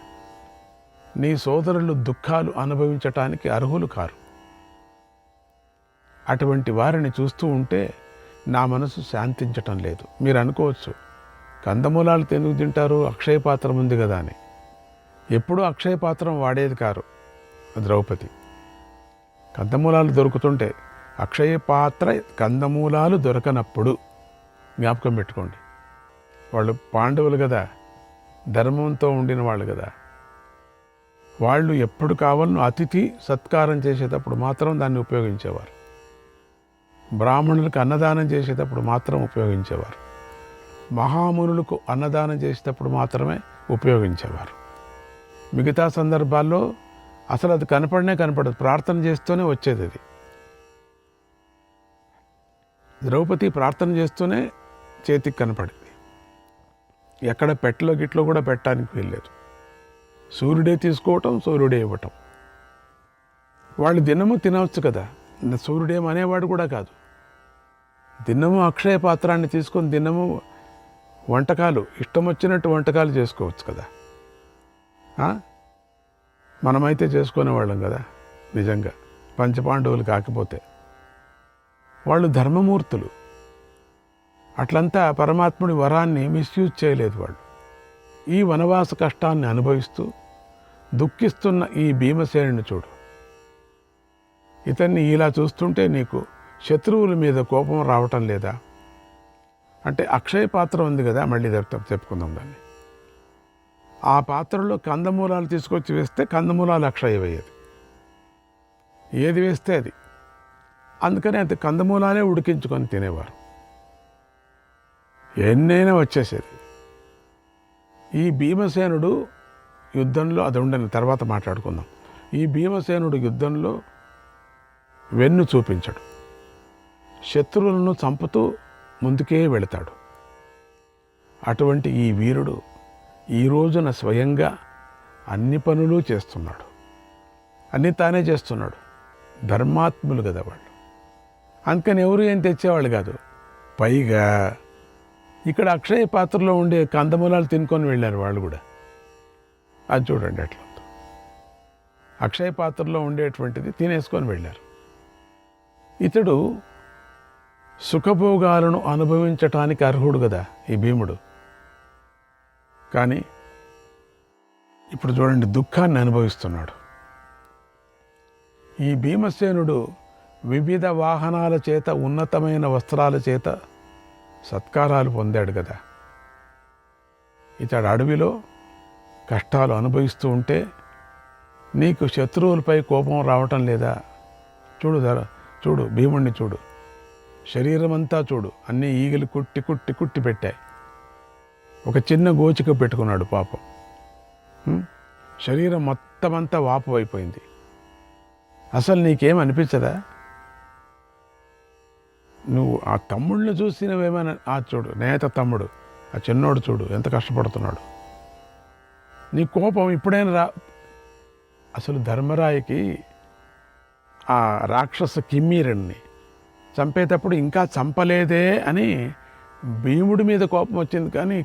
Speaker 10: నీ సోదరులు దుఃఖాలు అనుభవించటానికి అర్హులు కారు. అటువంటి వారిని చూస్తూ ఉంటే నా మనసు శాంతించటం లేదు. మీరు అనుకోవచ్చు, కందమూలాలు ఎందుకు తింటారు, అక్షయ పాత్రం ఉంది కదా అని. ఎప్పుడూ అక్షయ పాత్రం వాడేది కారు ద్రౌపది. కందమూలాలు దొరుకుతుంటే, అక్షయ పాత్ర కందమూలాలు దొరకనప్పుడు జ్ఞాపకం పెట్టుకోండి. వాళ్ళు పాండవులు కదా, ధర్మంతో ఉండిన వాళ్ళు కదా. వాళ్ళు ఎప్పుడు కావాలనో అతిథి సత్కారం చేసేటప్పుడు మాత్రం దాన్ని ఉపయోగించేవారు. బ్రాహ్మణులకు అన్నదానం చేసేటప్పుడు మాత్రం ఉపయోగించేవారు. మహామునులకు అన్నదానం చేసేటప్పుడు మాత్రమే ఉపయోగించేవారు. మిగతా సందర్భాల్లో అసలు అది కనపడదు. ప్రార్థన చేస్తూనే వచ్చేది అది. ద్రౌపది ప్రార్థన చేస్తూనే చేతికి కనపడింది. ఎక్కడ పెట్టలో గిట్లో కూడా పెట్టడానికి వీల్లేదు. సూర్యుడే తీసుకోవటం, సూర్యుడే ఇవ్వటం. వాళ్ళు దినము తినవచ్చు కదా, సూర్యుడేం అనేవాడు కూడా కాదు. దినము అక్షయ పాత్రాన్ని తీసుకొని దినము వంటకాలు, ఇష్టం వచ్చినట్టు వంటకాలు చేసుకోవచ్చు కదా. మనమైతే చేసుకునేవాళ్ళం కదా నిజంగా, పంచపాండవులు కాకపోతే. వాళ్ళు ధర్మమూర్తులు. అట్లంతా పరమాత్ముడి వరాన్ని మిస్యూజ్ చేయలేదు వాళ్ళు. ఈ వనవాస కష్టాన్ని అనుభవిస్తూ దుఃఖిస్తున్న ఈ భీమసేనుని చూడు. ఇతన్ని ఇలా చూస్తుంటే నీకు శత్రువుల మీద కోపం రావటం లేదా? అంటే అక్షయ పాత్ర ఉంది కదా, మళ్ళీ చెప్పుకుందాం దాన్ని. ఆ పాత్రలో కందమూలాలు తీసుకొచ్చి వేస్తే కందమూలాలు అక్షయమయ్యేది. ఏది వేస్తే అది. అందుకని అది కందమూలాలే ఉడికించుకొని తినేవారు. ఎన్నైనా వచ్చేసేది. ఈ భీమసేనుడు యుద్ధంలో, అది ఉండని తర్వాత మాట్లాడుకుందాం. ఈ భీమసేనుడు యుద్ధంలో వెన్ను చూపించడు. శత్రువులను చంపుతూ ముందుకే వెళతాడు. అటువంటి ఈ వీరుడు ఈ రోజున స్వయంగా అన్ని పనులు చేస్తున్నాడు. అన్నీ తానే చేస్తున్నాడు. ధర్మాత్ములు కదా వాళ్ళు. అందుకని ఎవరు ఏం తెచ్చేవాళ్ళు కాదు. పైగా ఇక్కడ అక్షయ పాత్రలో ఉండే కందమూలాలు తినుకొని వెళ్ళారు వాళ్ళు కూడా. అది చూడండి ఎట్లా ఉందో. అక్షయ పాత్రలో ఉండేటువంటిది తినేసుకొని వెళ్ళారు. ఇతడు సుఖభోగాలను అనుభవించటానికి అర్హుడు కదా ఈ భీముడు. కానీ ఇప్పుడు చూడండి, దుఃఖాన్ని అనుభవిస్తున్నాడు. ఈ భీమసేనుడు వివిధ వాహనాల చేత, ఉన్నతమైన వస్త్రాల చేత సత్కారాలు పొందాడు కదా. ఇతడు అడవిలో కష్టాలు అనుభవిస్తూ ఉంటే నీకు శత్రువులపై కోపం రావటం లేదా? చూడు భీముణ్ణి చూడు, శరీరం అంతా చూడు, అన్నీ ఈగలు కుట్టి కుట్టి కుట్టి పెట్టాయి. ఒక చిన్న గోచిక పెట్టుకున్నాడు పాపం. శరీరం మొత్తం అంతా వాపు అయిపోయింది. అసలు నీకేం అనిపించదా? నువ్వు ఆ తమ్ముడిని చూసినవేమైనా? చూడు, నేత తమ్ముడు, ఆ చిన్నోడు చూడు ఎంత కష్టపడుతున్నాడు. నీ కోపం ఇప్పుడైనా అసలు ధర్మరాయికి ఆ రాక్షస కిమ్మీరుణ్ణి చంపేటప్పుడు ఇంకా చంపలేదే అని భీముడి మీద కోపం వచ్చింది, కానీ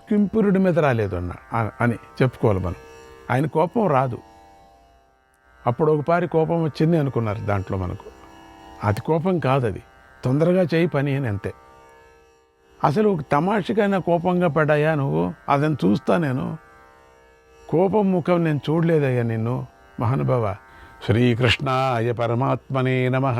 Speaker 10: కింపురుడి మీద రాలేదు అని చెప్పుకోవాలి మనం. ఆయన కోపం రాదు. అప్పుడు ఒకసారి కోపం వచ్చింది అనుకున్నారు దాంట్లో మనకు. అది కోపం కాదు, అది తొందరగా చేయి పని అని అంతే. అసలు ఒక తమాషకైనా కోపంగా పడ్డాయా నువ్వు? అదని చూస్తా నేను. కోపం ముఖం నేను చూడలేదయ్యా నిన్ను మహానుభావ. శ్రీకృష్ణాయ పరమాత్మనే నమః.